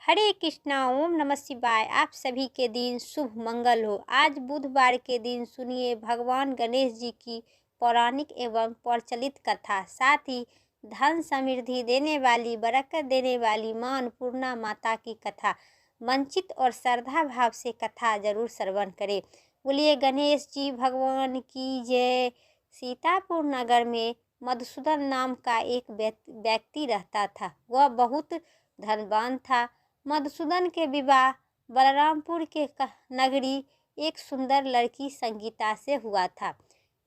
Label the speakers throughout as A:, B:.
A: हरे कृष्णा, ओम नमः शिवाय। आप सभी के दिन शुभ मंगल हो। आज बुधवार के दिन सुनिए भगवान गणेश जी की पौराणिक एवं प्रचलित कथा, साथ ही धन समृद्धि देने वाली, बरकत देने वाली मां अन्नपूर्णा माता की कथा। वंचित और श्रद्धा भाव से कथा जरूर श्रवण करें। बोलिए गणेश जी भगवान की जय। सीतापुर नगर में मधुसूदन नाम का एक व्यक्ति रहता था। वह बहुत धनवान था। मधुसूदन के विवाह बलरामपुर के नगरी एक सुंदर लड़की संगीता से हुआ था।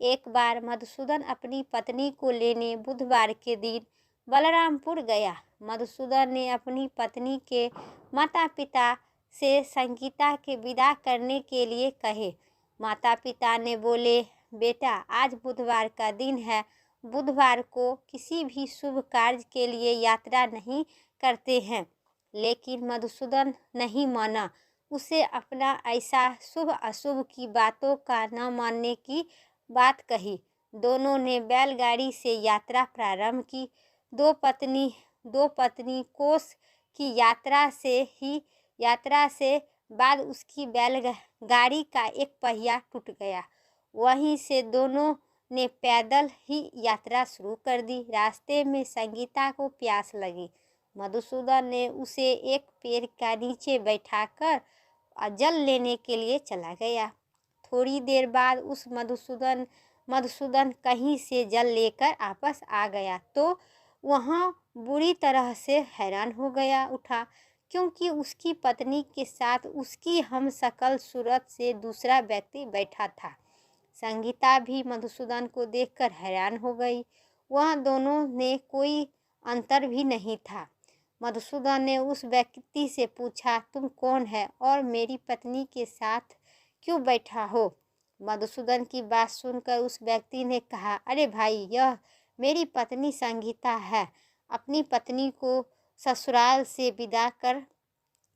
A: एक बार मधुसूदन अपनी पत्नी को लेने बुधवार के दिन बलरामपुर गया। मधुसूदन ने अपनी पत्नी के माता पिता से संगीता के विदा करने के लिए कहे। माता पिता ने बोले, बेटा आज बुधवार का दिन है, बुधवार को किसी भी शुभ कार्य के लिए यात्रा नहीं करते हैं। लेकिन मधुसूदन नहीं माना। उसे अपना ऐसा शुभ अशुभ की बातों का न मानने की बात कही। दोनों ने बैलगाड़ी से यात्रा प्रारंभ की। दो पत्नी कोस की यात्रा से बाद उसकी बैलगाड़ी का एक पहिया टूट गया। वहीं से दोनों ने पैदल ही यात्रा शुरू कर दी। रास्ते में संगीता को प्यास लगी। मधुसूदन ने उसे एक पेड़ का नीचे बैठाकर जल लेने के लिए चला गया। थोड़ी देर बाद उस मधुसूदन कहीं से जल लेकर वापस आ गया तो वहाँ बुरी तरह से हैरान हो गया उठा, क्योंकि उसकी पत्नी के साथ उसकी हमशक्ल सूरत से दूसरा व्यक्ति बैठा था। संगीता भी मधुसूदन को देखकर हैरान हो गई। वह दोनों में कोई अंतर भी नहीं था। मधुसूदन ने उस व्यक्ति से पूछा, तुम कौन है और मेरी पत्नी के साथ क्यों बैठा हो? मधुसूदन की बात सुनकर उस व्यक्ति ने कहा, अरे भाई, यह मेरी पत्नी संगीता है। अपनी पत्नी को ससुराल से विदा कर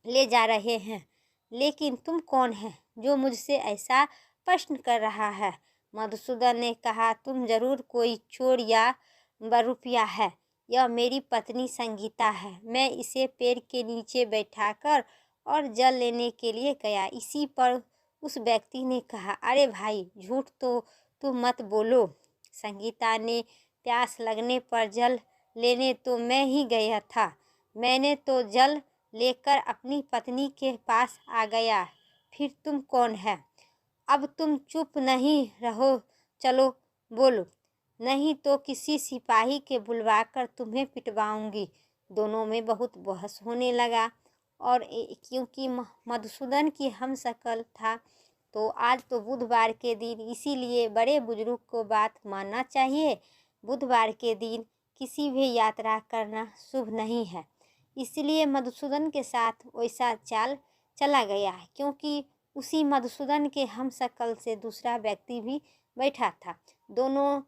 A: ले जा रहे हैं। लेकिन तुम कौन है जो मुझसे ऐसा प्रश्न कर रहा है? मधुसूदन ने कहा, तुम जरूर कोई चोर या बरूपिया है। यह मेरी पत्नी संगीता है। मैं इसे पेड़ के नीचे बैठाकर और जल लेने के लिए गया। इसी पर उस व्यक्ति ने कहा, अरे भाई, झूठ तो तुम मत बोलो। संगीता ने प्यास लगने पर जल लेने तो मैं ही गया था। मैंने तो जल लेकर अपनी पत्नी के पास आ गया। फिर तुम कौन है? अब तुम चुप नहीं रहो, चलो बोलो, नहीं तो किसी सिपाही के बुलवाकर तुम्हें पिटवाऊंगी। दोनों में बहुत बहस होने लगा। और क्योंकि मधुसूदन की हमशक्ल था तो आज तो बुधवार के दिन, इसीलिए बड़े बुजुर्ग को बात मानना चाहिए। बुधवार के दिन किसी भी यात्रा करना शुभ नहीं है। इसलिए मधुसूदन के साथ वैसा चाल चला गया, क्योंकि उसी मधुसूदन के हमशक्ल से दूसरा व्यक्ति भी बैठा था। दोनों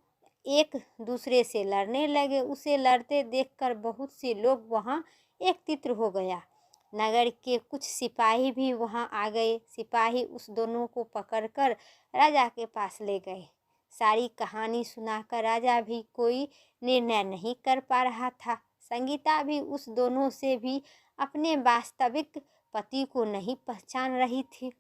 A: एक दूसरे से लड़ने लगे। उसे लड़ते देखकर बहुत से लोग वहां एकत्रित हो गया। नगर के कुछ सिपाही भी वहां आ गए। सिपाही उस दोनों को पकड़कर राजा के पास ले गए। सारी कहानी सुनाकर राजा भी कोई निर्णय नहीं कर पा रहा था। संगीता भी उस दोनों से भी अपने वास्तविक पति को नहीं पहचान रही थी।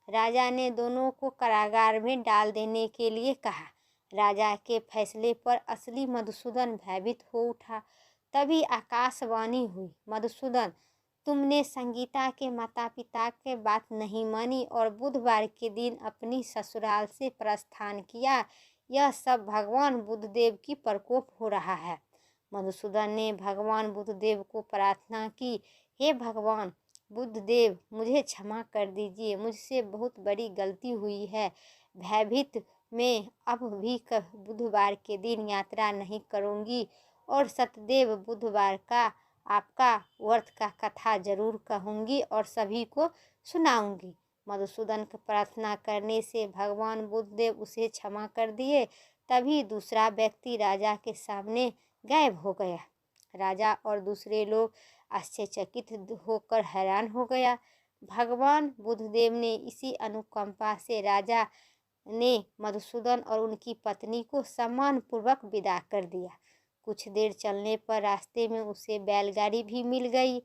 A: राजा ने दोनों को कारागार में डाल देने के लिए कहा। राजा के फैसले पर असली मधुसूदन भयभीत हो उठा। तभी आकाशवाणी हुई, मधुसूदन, तुमने संगीता के माता पिता के बात नहीं मानी और बुधवार के दिन अपनी ससुराल से प्रस्थान किया। यह सब भगवान बुद्धदेव की प्रकोप हो रहा है। मधुसूदन ने भगवान बुद्धदेव को प्रार्थना की, हे भगवान बुद्धदेव, मुझे क्षमा कर दीजिए। मुझसे बहुत बड़ी गलती हुई है। भयभीत मैं अब भी बुधवार के दिन यात्रा नहीं करूंगी और सतदेव बुधवार का आपका व्रत का कथा जरूर कहूंगी और सभी को सुनाऊंगी। मधुसूदन की प्रार्थना करने से भगवान बुद्धदेव उसे क्षमा कर दिए। तभी दूसरा व्यक्ति राजा के सामने गायब हो गया। राजा और दूसरे लोग आश्चर्यचकित होकर हैरान हो गया। भगवान बुद्धदेव ने इसी अनुकंपा से राजा ने मधुसूदन और उनकी पत्नी को सम्मानपूर्वक विदा कर दिया। कुछ देर चलने पर रास्ते में उसे बैलगाड़ी भी मिल गई।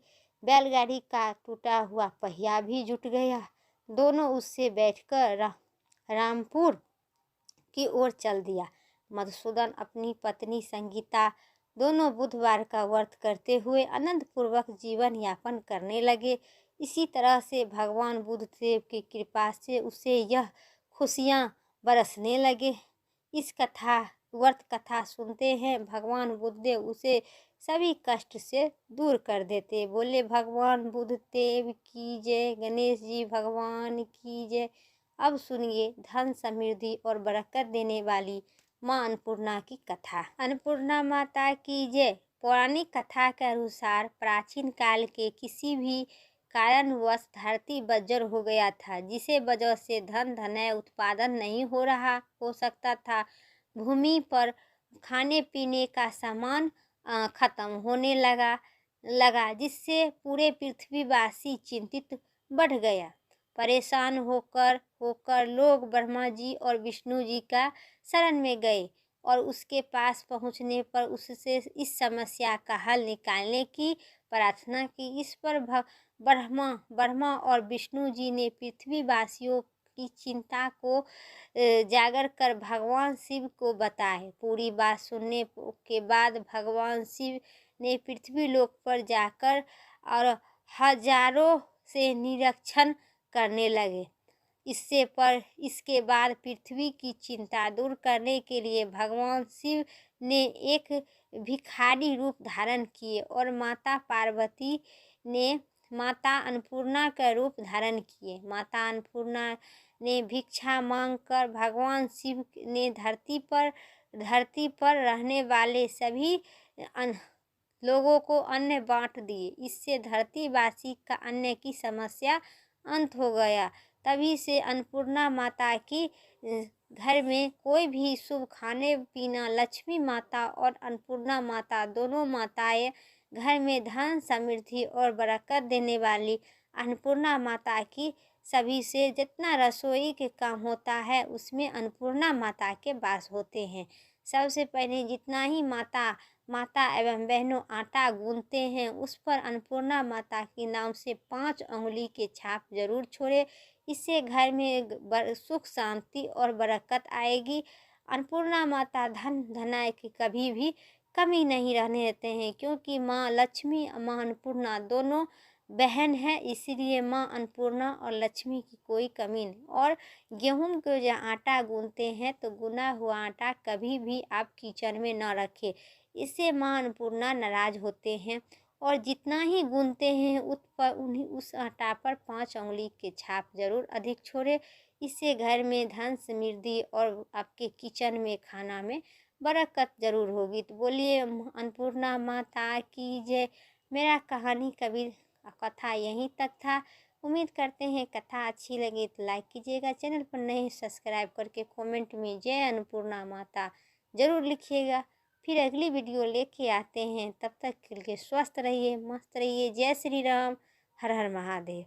A: बैलगाड़ी का टूटा हुआ पहिया भी जुट गया। दोनों उससे बैठकर रामपुर की ओर चल दिया। मधुसूदन अपनी पत्नी संगीता दोनों बुधवार का व्रत करते हुए आनंद पूर्वक जीवन यापन करने लगे। इसी तरह से भगवान बुद्धदेव की कृपा से उसे यह खुशियाँ बरसने लगे। इस व्रत कथा सुनते हैं भगवान बुद्धदेव उसे सभी कष्ट से दूर कर देते। बोले भगवान बुद्धदेव की जय, गणेश जी भगवान की जय। अब सुनिए धन समृद्धि और बरकत देने वाली माँ अन्नपूर्णा की कथा। अन्नपूर्णा माता की जय। पौराणिक कथा के अनुसार प्राचीन काल के किसी भी कारणवश धरती बंजर हो गया था, जिसे वजह से धन धनय उत्पादन नहीं हो सकता था। भूमि पर खाने पीने का सामान खत्म होने लगा जिससे पूरे पृथ्वीवासी चिंतित बढ़ गया। परेशान होकर लोग ब्रह्मा जी और विष्णु जी का शरण में गए और उसके पास पहुंचने पर उससे इस समस्या का हल निकालने की प्रार्थना की। इस पर ब्रह्मा और विष्णु जी ने पृथ्वीवासियों की चिंता को जागर कर भगवान शिव को बताए। पूरी बात सुनने के बाद भगवान शिव ने पृथ्वी लोक पर जाकर और हजारों से निरीक्षण करने लगे। इसके बाद पृथ्वी की चिंता दूर करने के लिए भगवान शिव ने एक भिखारी रूप धारण किए और माता पार्वती ने माता अन्नपूर्णा का रूप धारण किए। माता अन्नपूर्णा ने भिक्षा मांगकर भगवान शिव ने धरती पर रहने वाले सभी लोगों को अन्न बांट दिए। इससे धरतीवासी का अन्न की समस्या अंत हो गया। तभी से अन्नपूर्णा माता की घर में कोई भी शुभ खाने पीना, लक्ष्मी माता और अन्नपूर्णा माता दोनों माताएं घर में धन समृद्धि और बरकत देने वाली अन्नपूर्णा माता की सभी से जितना रसोई के काम होता है उसमें अन्नपूर्णा माता के वास होते हैं। सबसे पहले जितना ही माता एवं बहनों आटा गूंथते हैं उस पर अन्नपूर्णा माता के नाम से 5 अंगुली के छाप जरूर छोड़े। इससे घर में सुख शांति और बरकत आएगी। अन्नपूर्णा माता धन धनाय की कभी भी कमी नहीं रहने देते हैं, क्योंकि माँ लक्ष्मी माँ अन्नपूर्णा दोनों बहन है, इसीलिए माँ अन्नपूर्णा और लक्ष्मी की कोई कमी नहीं। और गेहूं को जो आटा गूंथते हैं तो गुना हुआ आटा कभी भी आप किचन में न रखें, इससे माँ अन्नपूर्णा नाराज होते हैं। और जितना ही गूंथते हैं उस आटा पर 5 अंगुली के छाप जरूर अधिक छोड़े। इससे घर में धन समृद्धि और आपके किचन में खाना में बरकत जरूर होगी। तो बोलिए अन्नपूर्णा माता की जय। मेरा कहानी कथा यहीं तक था। उम्मीद करते हैं कथा अच्छी लगी तो लाइक कीजिएगा, चैनल पर नए सब्सक्राइब करके कमेंट में जय अन्नपूर्णा माता जरूर लिखिएगा। फिर अगली वीडियो लेके आते हैं, तब तक के लिए स्वस्थ रहिए, मस्त रहिए। जय श्री राम, हर हर महादेव।